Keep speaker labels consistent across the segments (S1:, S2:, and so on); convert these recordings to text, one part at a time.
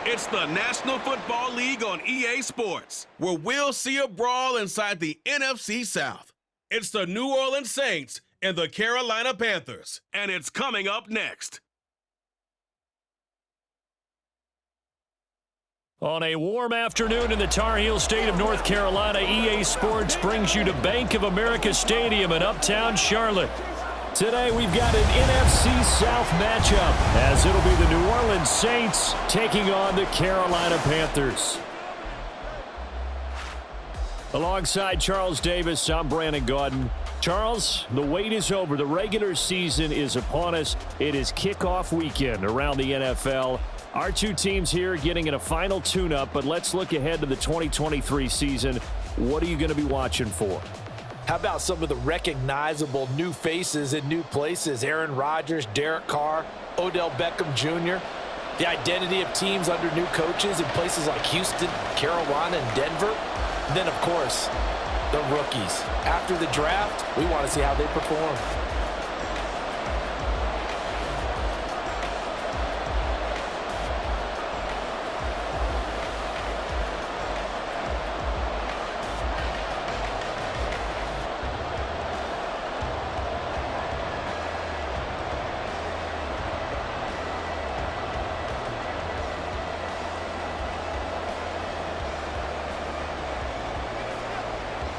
S1: It's the National Football League on EA Sports, where we'll see a brawl inside the NFC South. It's the New Orleans Saints and the Carolina Panthers, and it's coming up next.
S2: On a warm afternoon in the Tar Heel state of North Carolina, EA Sports brings you to Bank of America Stadium in uptown Charlotte. Today we've got an NFC South matchup, as it'll be the New Orleans Saints taking on the Carolina Panthers. Alongside Charles Davis, I'm Brandon Gaudin. Charles, the wait is over. The regular season is upon us. It is kickoff weekend around the NFL. Our two teams here getting in a final tune-up, but let's look ahead to the 2023 season. What are you going to be watching for?
S3: How about some of the recognizable new faces in new places? Aaron Rodgers, Derek Carr, Odell Beckham Jr. The identity of teams under new coaches in places like Houston, Carolina, and Denver. And then, of course, the rookies. After the draft, we want to see how they perform.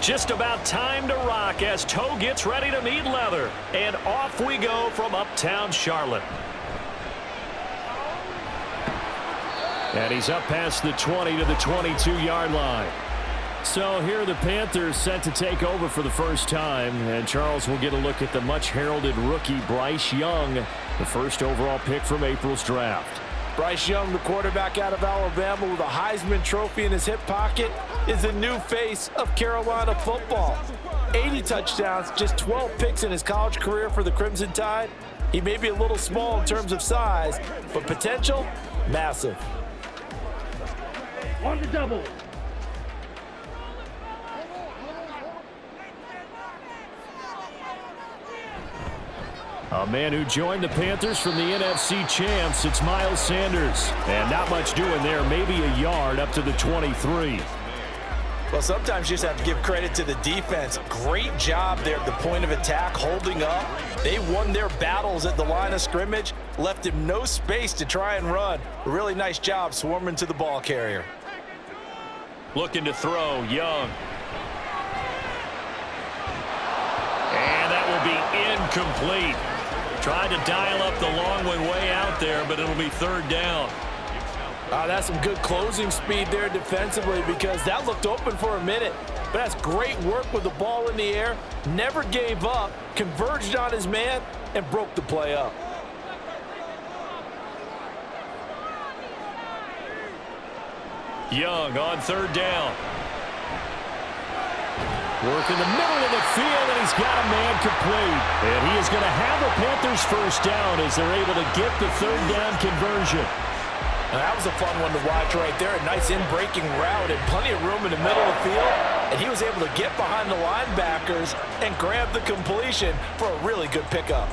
S2: Just about time to rock as toe gets ready to meet leather. And off we go from uptown Charlotte. And he's up past the 20 to the 22-yard line. So here are the Panthers set to take over for the first time. And Charles will get a look at the much-heralded rookie Bryce Young, the first overall pick from April's draft.
S3: Bryce Young, the quarterback out of Alabama with a Heisman Trophy in his hip pocket, is the new face of Carolina football. 80 touchdowns, just 12 picks in his college career for the Crimson Tide. He may be a little small in terms of size, but potential, massive.
S4: On the double.
S2: A man who joined the Panthers from the NFC champs, it's Miles Sanders. And not much doing there, maybe a yard up to the 23.
S3: Well, sometimes you just have to give credit to the defense. Great job there at the point of attack, holding up. They won their battles at the line of scrimmage, left him no space to try and run. A really nice job swarming to the ball carrier.
S2: Looking to throw, Young. And that will be incomplete. Tried to dial up the long one way out there, but it'll be third down.
S3: That's some good closing speed there defensively, because that looked open for a minute. But that's great work with the ball in the air. Never gave up, converged on his man, and broke the play up.
S2: Young on third down. Work in the middle of the field, and he's got a man complete. And he is going to have the Panthers first down as they're able to get the third down conversion.
S3: Now, that was a fun one to watch right there. A nice in-breaking route and plenty of room in the middle of the field. And he was able to get behind the linebackers and grab the completion for a really good pickup.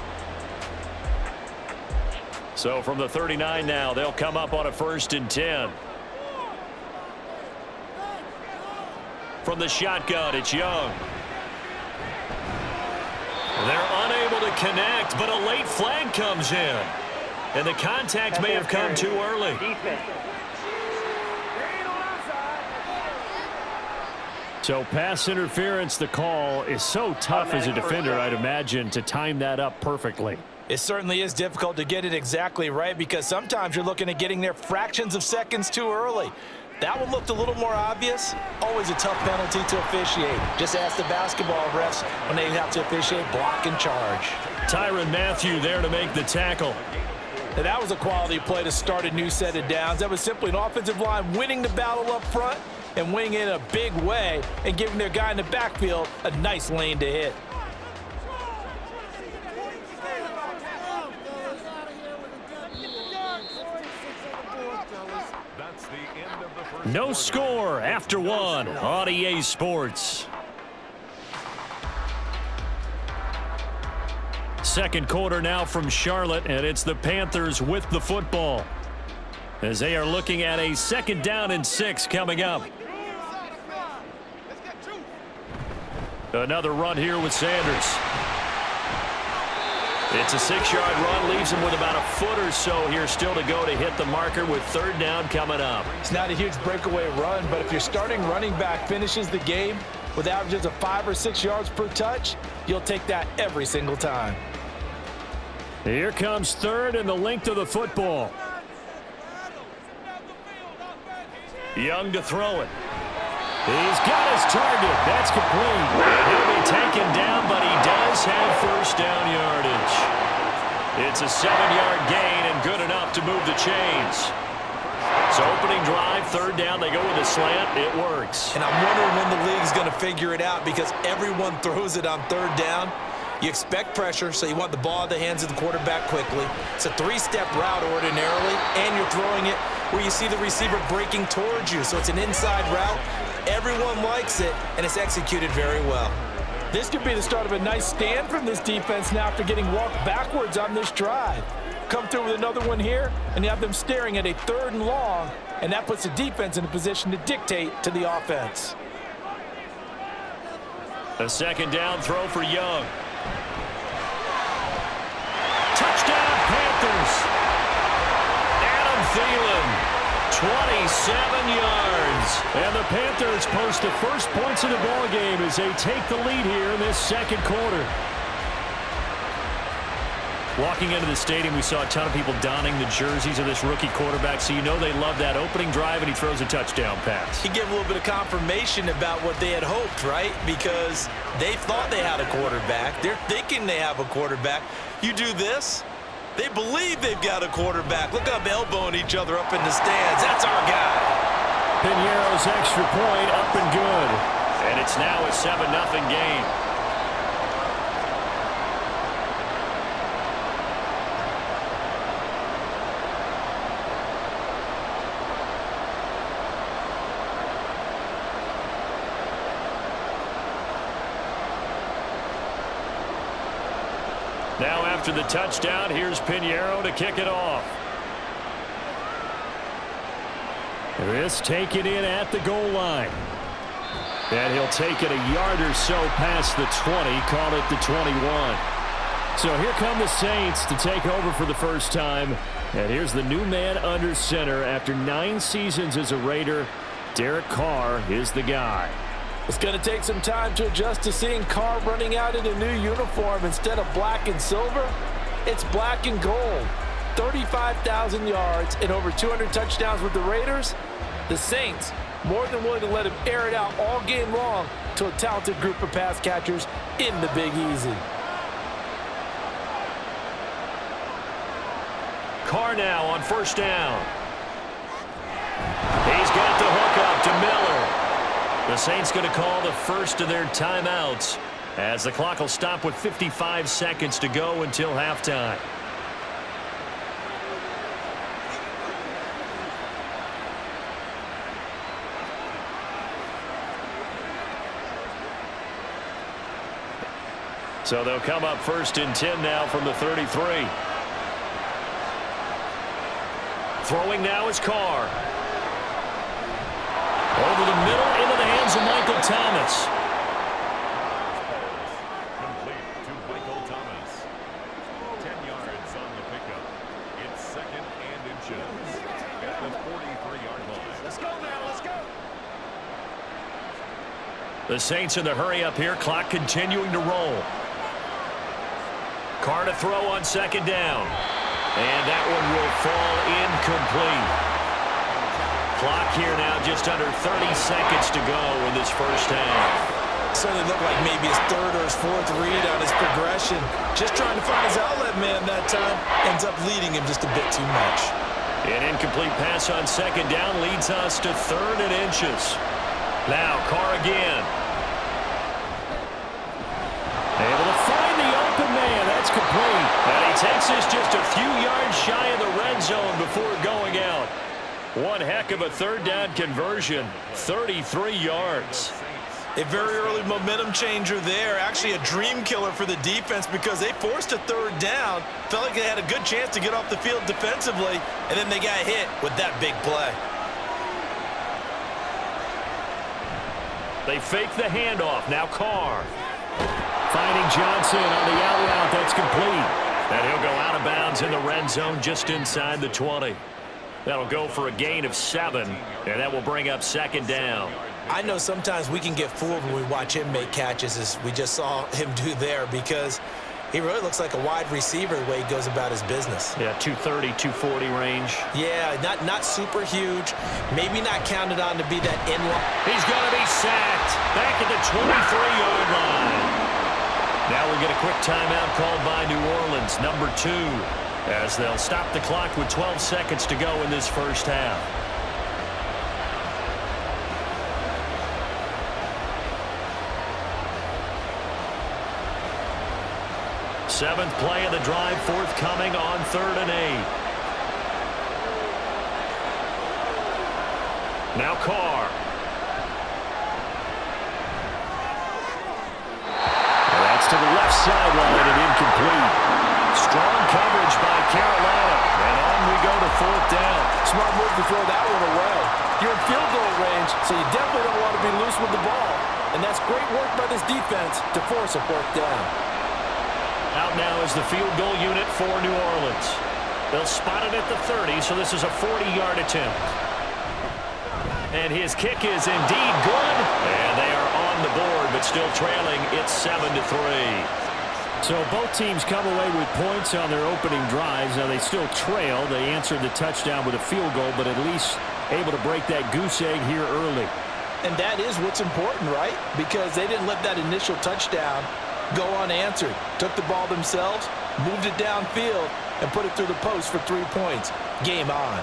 S2: So from the 39 now, they'll come up on a 1st and 10. From the shotgun, it's Young. They're unable to connect, but a late flag comes in. And the contact may have come too early. So pass interference, the call is so tough as a defender, I'd imagine, to time that up perfectly.
S3: It certainly is difficult to get it exactly right, because sometimes you're looking at getting there fractions of seconds too early. That one looked a little more obvious. Always a tough penalty to officiate. Just ask the basketball refs when they have to officiate block and charge.
S2: Tyrann Mathieu there to make the tackle.
S3: And that was a quality play to start a new set of downs. That was simply an offensive line winning the battle up front and winning it in a big way and giving their guy in the backfield a nice lane to hit.
S2: No score after one on EA Sports. Second quarter now from Charlotte, and it's the Panthers with the football. as they are looking at a 2nd down and 6 coming up. Another run here with Sanders. It's a 6-yard run, leaves him with about a foot or so here still to go to hit the marker with 3rd down coming up.
S3: It's not a huge breakaway run, but if your starting running back finishes the game with averages of 5 or 6 yards per touch, you'll take that every single time.
S2: Here comes 3rd and the length of the football. Young to throw it. He's got his target. That's complete. He'll be taken down, but he does have 1st down yardage. It's a 7-yard gain and good enough to move the chains. So opening drive, 3rd down, they go with a slant. It works.
S3: And I'm wondering when the league's going to figure it out because everyone throws it on 3rd down. You expect pressure, so you want the ball in the hands of the quarterback quickly. It's a 3-step route ordinarily, and you're throwing it where you see the receiver breaking towards you. So it's an inside route. Everyone likes it, and it's executed very well. This could be the start of a nice stand from this defense now after getting walked backwards on this drive. Come through with another one here, and you have them staring at a 3rd and long, and that puts the defense in a position to dictate to the offense.
S2: A 2nd down throw for Young. Touchdown, Panthers. Adam Thielen, 27 yards. And the Panthers post the first points of the ball game as they take the lead here in this 2nd quarter. Walking into the stadium, we saw a ton of people donning the jerseys of this rookie quarterback, so you know they love that opening drive, and he throws a touchdown pass.
S3: He gave a little bit of confirmation about what they had hoped, right? Because they thought they had a quarterback. They're thinking they have a quarterback. You do this, they believe they've got a quarterback. Look up, elbowing each other up in the stands. That's our guy.
S2: Piñeiro's extra point up and good. And it's now a 7-0 game. Now after the touchdown, here's Piñeiro to kick it off. This taken in at the goal line. And he'll take it a yard or so past the 20, call it the 21. So here come the Saints to take over for the first time. And here's the new man under center after 9 seasons as a Raider. Derek Carr is the guy.
S3: It's going to take some time to adjust to seeing Carr running out in a new uniform instead of black and silver. It's black and gold. 35,000 yards and over 200 touchdowns with the Raiders. The Saints more than willing to let him air it out all game long to a talented group of pass catchers in the Big Easy.
S2: Carr now on 1st down. He's got the hook up to Miller. The Saints going to call the first of their timeouts as the clock will stop with 55 seconds to go until halftime. So they'll come up 1st and 10 now from the 33. Throwing now is Carr. Over the middle into the hands of Michael Thomas.
S4: Complete to Michael Thomas. 10 yards on the pickup. It's 2nd and inches at the 43-yard line. Let's go now, let's go.
S2: The Saints in the hurry up here. Clock continuing to roll. Carr to throw on 2nd down. And that one will fall incomplete. Clock here now just under 30 seconds to go in this first half.
S3: Certainly looked like maybe his 3rd or his 4th read on his progression. Just trying to find his outlet man that time. Ends up leading him just a bit too much.
S2: An incomplete pass on 2nd down leads us to 3rd and inches. Now Carr again. Able to find the open man. That's complete. And he takes this just a few yards shy of the red zone before going out. One heck of a 3rd down conversion. 33 yards.
S3: A very early momentum changer there. Actually a dream killer for the defense because they forced a third down. Felt like they had a good chance to get off the field defensively, and then they got hit with that big play.
S2: They fake the handoff. Now Carr. Finding Johnson on the out route. That's complete. And he'll go out of bounds in the red zone just inside the 20. That'll go for a gain of 7, and that will bring up second down.
S3: I know sometimes we can get fooled when we watch him make catches, as we just saw him do there, because he really looks like a wide receiver the way he goes about his business.
S2: Yeah, 230, 240 range.
S3: Yeah, not super huge. Maybe not counted on to be that in-line.
S2: He's going to be sacked back at the 23-yard line. Now we'll get a quick timeout called by New Orleans, number 2, as they'll stop the clock with 12 seconds to go in this first half. Seventh play of the drive forthcoming on 3rd and 8. Now Carr. That's to the left sideline and incomplete. Strong coverage by Carolina. And on we go to 4th down.
S3: Smart move to throw that one away. You're in field goal range, so you definitely don't want to be loose with the ball. And that's great work by this defense to force a 4th down.
S2: Out now is the field goal unit for New Orleans. They'll spot it at the 30, so this is a 40-yard attempt. And his kick is indeed good. And they are on the board, but still trailing. It's 7-3. So both teams come away with points on their opening drives. Now they still trail. They answered the touchdown with a field goal, but at least able to break that goose egg here early.
S3: And that is what's important, right? Because they didn't let that initial touchdown go unanswered. Took the ball themselves, moved it downfield, and put it through the post for 3 points. Game on.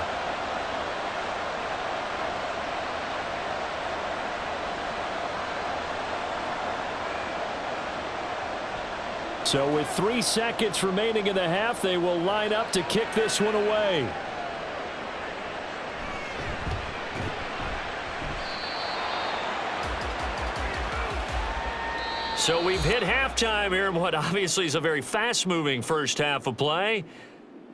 S2: So with 3 seconds remaining in the half, they will line up to kick this one away. So we've hit halftime here in what obviously is a very fast-moving first half of play.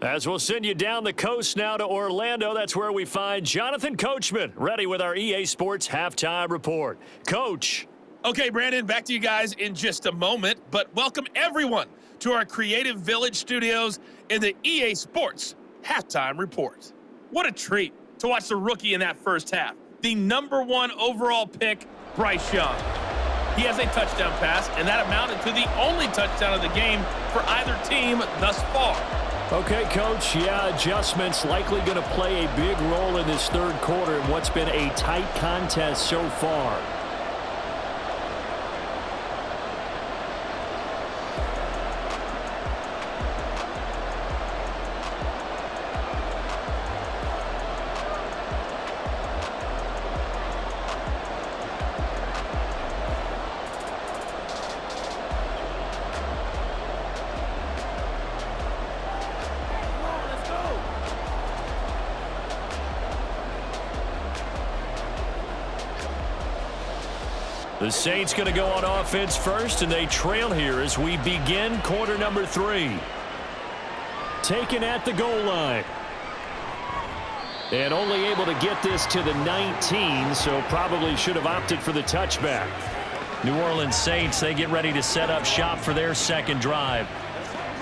S2: As we'll send you down the coast now to Orlando, that's where we find Jonathan Coachman, ready with our EA Sports Halftime Report. Coach.
S5: Okay, Brandon, back to you guys in just a moment, but welcome everyone to our Creative Village studios in the EA Sports Halftime Report. What a treat to watch the rookie in that first half. The #1 overall pick, Bryce Young. He has a touchdown pass, and that amounted to the only touchdown of the game for either team thus far.
S2: Okay, Coach, yeah, adjustments likely going to play a big role in this third quarter in what's been a tight contest so far. The Saints going to go on offense first, and they trail here as we begin quarter number 3. Taken at the goal line. And only able to get this to the 19, so probably should have opted for the touchback. New Orleans Saints, they get ready to set up shop for their second drive.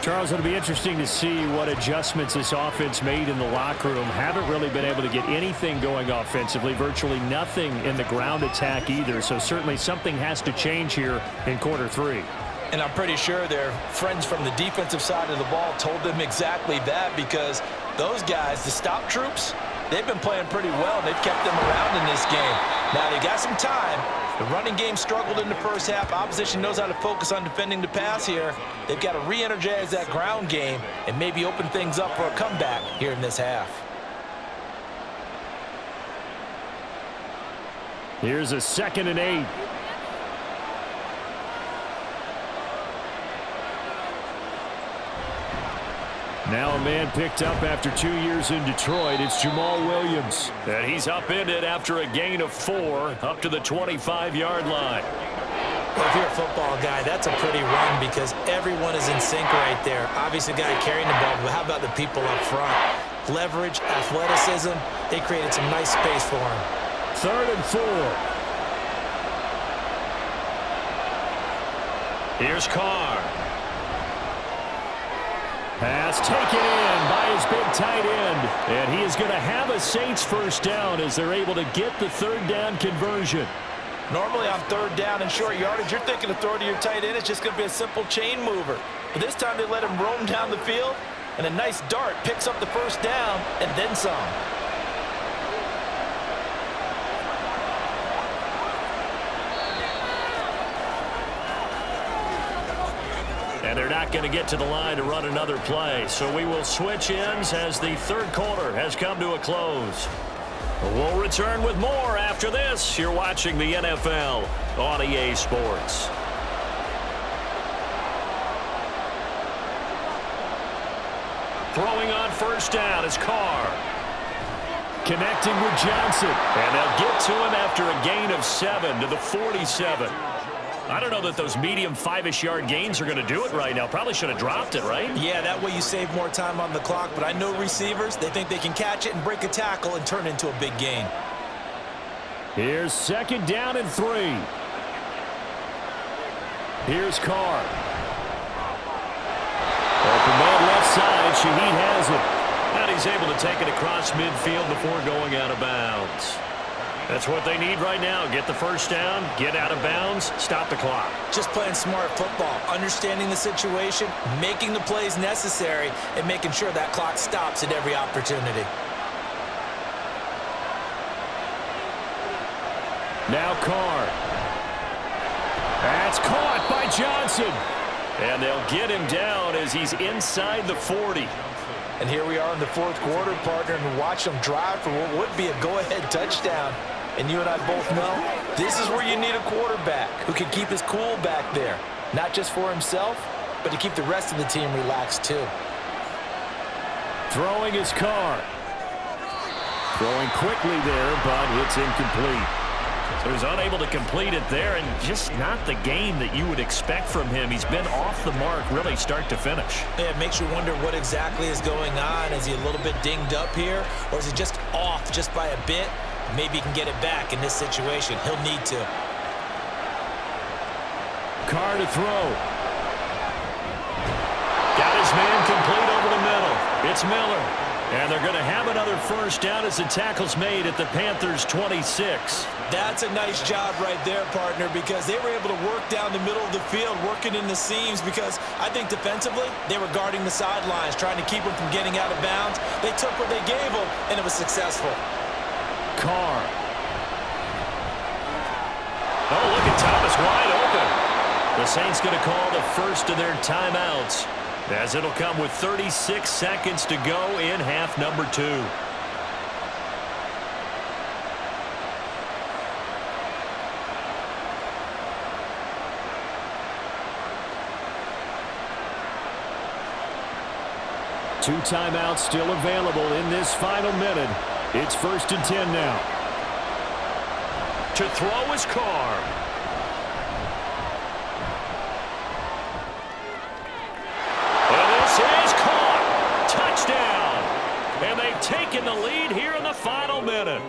S2: Charles, it'll be interesting to see what adjustments this offense made in the locker room. Haven't really been able to get anything going offensively, virtually nothing in the ground attack either. So certainly something has to change here in quarter 3.
S3: And I'm pretty sure their friends from the defensive side of the ball told them exactly that, because those guys, the stop troops, they've been playing pretty well, and they've kept them around in this game. Now they got some time. The running game struggled in the first half. Opposition knows how to focus on defending the pass here. They've got to re-energize that ground game and maybe open things up for a comeback here in this half.
S2: Here's a 2nd and 8. Now a man picked up after 2 years in Detroit. It's Jamal Williams. And he's upended after a gain of 4 up to the 25-yard line.
S3: Well, if you're a football guy, that's a pretty run because everyone is in sync right there. Obviously, the guy carrying the ball, but how about the people up front? Leverage, athleticism, they created some nice space for him.
S2: 3rd and 4. Here's Carr. Pass taken in by his big tight end. And he is going to have a Saints first down as they're able to get the 3rd down conversion.
S3: Normally on 3rd down and short yardage, you're thinking to throw to your tight end. It's just going to be a simple chain mover. But this time they let him roam down the field, and a nice dart picks up the first down and then some.
S2: And they're not going to get to the line to run another play. So we will switch ends as the 3rd quarter has come to a close. We'll return with more after this. You're watching the NFL on EA Sports. Throwing on first down is Carr. Connecting with Johnson. And they'll get to him after a gain of 7 to the 47. I don't know that those medium 5-ish yard gains are going to do it right now. Probably should have dropped it, right?
S3: Yeah, that way you save more time on the clock. But I know receivers, they think they can catch it and break a tackle and turn it into a big gain.
S2: Here's 2nd down and 3. Here's Carr. Open man left side. Shaheed has it. And he's able to take it across midfield before going out of bounds. That's what they need right now. Get the first down, get out of bounds, stop the clock.
S3: Just playing smart football, understanding the situation, making the plays necessary, and making sure that clock stops at every opportunity.
S2: Now Carr. That's caught by Johnson. And they'll get him down as he's inside the 40.
S3: And here we are in the 4th quarter, partner, and watch them drive for what would be a go-ahead touchdown. And you and I both know this is where you need a quarterback who can keep his cool back there. Not just for himself, but to keep the rest of the team relaxed too.
S2: Throwing his Carr. Throwing quickly there, but it's incomplete. So he's unable to complete it there, and just not the game that you would expect from him. He's been off the mark really start to finish.
S3: Yeah, it makes you wonder what exactly is going on. Is he a little bit dinged up here, or is he just off just by a bit? Maybe he can get it back in this situation. He'll need to.
S2: Carr to throw. Got his man complete over the middle. It's Miller. And they're going to have another first down as the tackle's made at the Panthers' 26.
S3: That's a nice job right there, partner, because they were able to work down the middle of the field, working in the seams, because I think defensively, they were guarding the sidelines, trying to keep them from getting out of bounds. They took what they gave them, and it was successful.
S2: Carr. Oh, look at Thomas wide open. The Saints going to call the first of their timeouts, as it'll come with 36 seconds to go in half number 2. Two timeouts still available in this final minute. It's 1st and 10 now. To throw is Carr. Is caught. Touchdown. And they've taken the lead here in the final minute.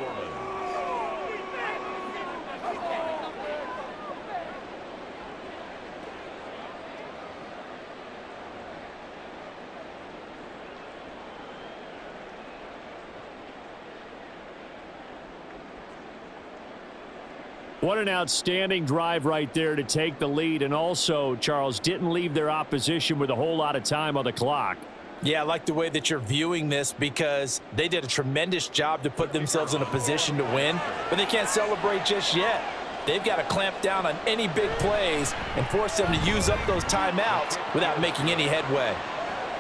S2: What an outstanding drive right there to take the lead, and also, Charles, didn't leave their opposition with a whole lot of time on the clock.
S3: Yeah, I like the way that you're viewing this because they did a tremendous job to put themselves in a position to win, but they can't celebrate just yet. They've got to clamp down on any big plays and force them to use up those timeouts without making any headway.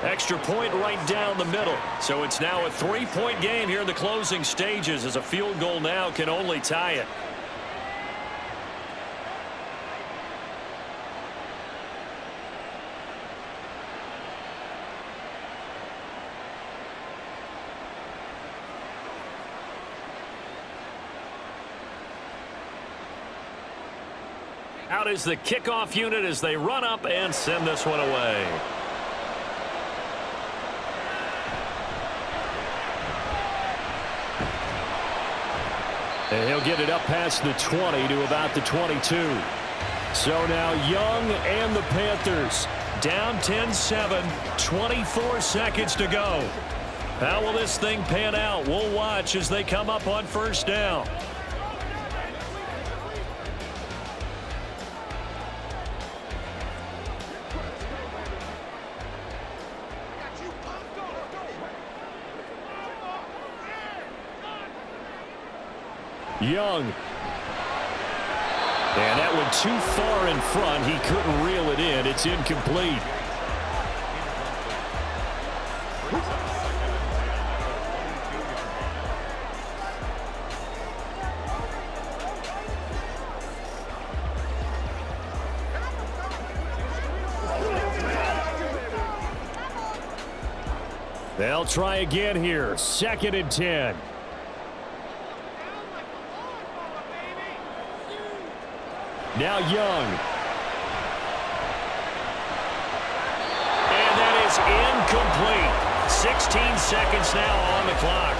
S2: Extra point right down the middle. So it's now a 3-point game here in the closing stages, as a field goal now can only tie it. Out is the kickoff unit as they run up and send this one away. And he'll get it up past the 20 to about the 22. So now Young and the Panthers down 10-7, 24 seconds to go. How will this thing pan out? We'll watch as they come up on first down. Young. And that went too far in front. He couldn't reel it in. It's incomplete. They'll try again here. 2nd and 10. Now Young. And that is incomplete. 16 seconds now on the clock.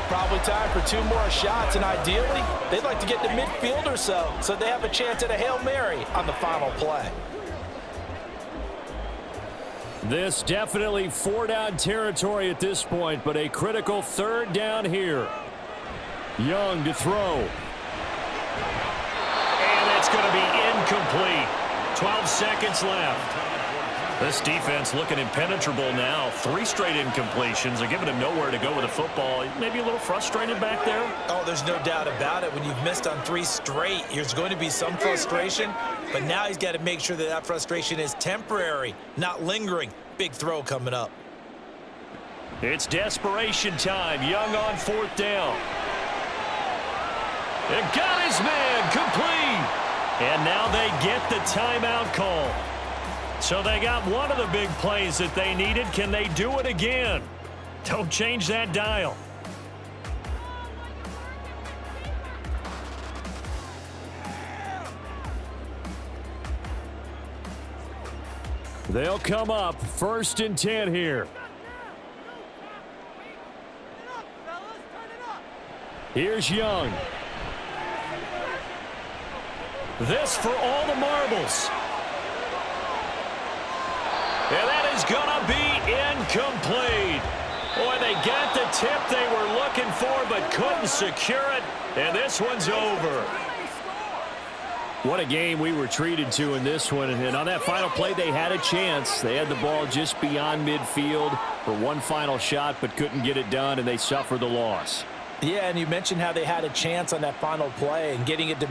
S3: Probably time for 2 more shots, and ideally, they'd like to get to midfield or so they have a chance at a Hail Mary on the final play.
S2: This definitely 4-down territory at this point, but a critical 3rd down here. Young to throw. It's going to be incomplete. 12 seconds left. This defense looking impenetrable now. 3 straight incompletions. They're giving him nowhere to go with the football. Maybe a little frustrated back there.
S3: Oh, there's no doubt about it. When you've missed on 3 straight, there's going to be some frustration. But now he's got to make sure that that frustration is temporary, not lingering. Big throw coming up.
S2: It's desperation time. Young on 4th down. And got his man complete. And now they get the timeout call. So they got one of the big plays that they needed. Can they do it again? Don't change that dial. They'll come up 1st and 10 here. Here's Young. This for all the marbles. And that is going to be incomplete. Boy, they got the tip they were looking for but couldn't secure it. And this one's over. What a game we were treated to in this one. And on that final play, they had a chance. They had the ball just beyond midfield for one final shot but couldn't get it done, and they suffered the loss.
S3: Yeah, and you mentioned how they had a chance on that final play and getting it to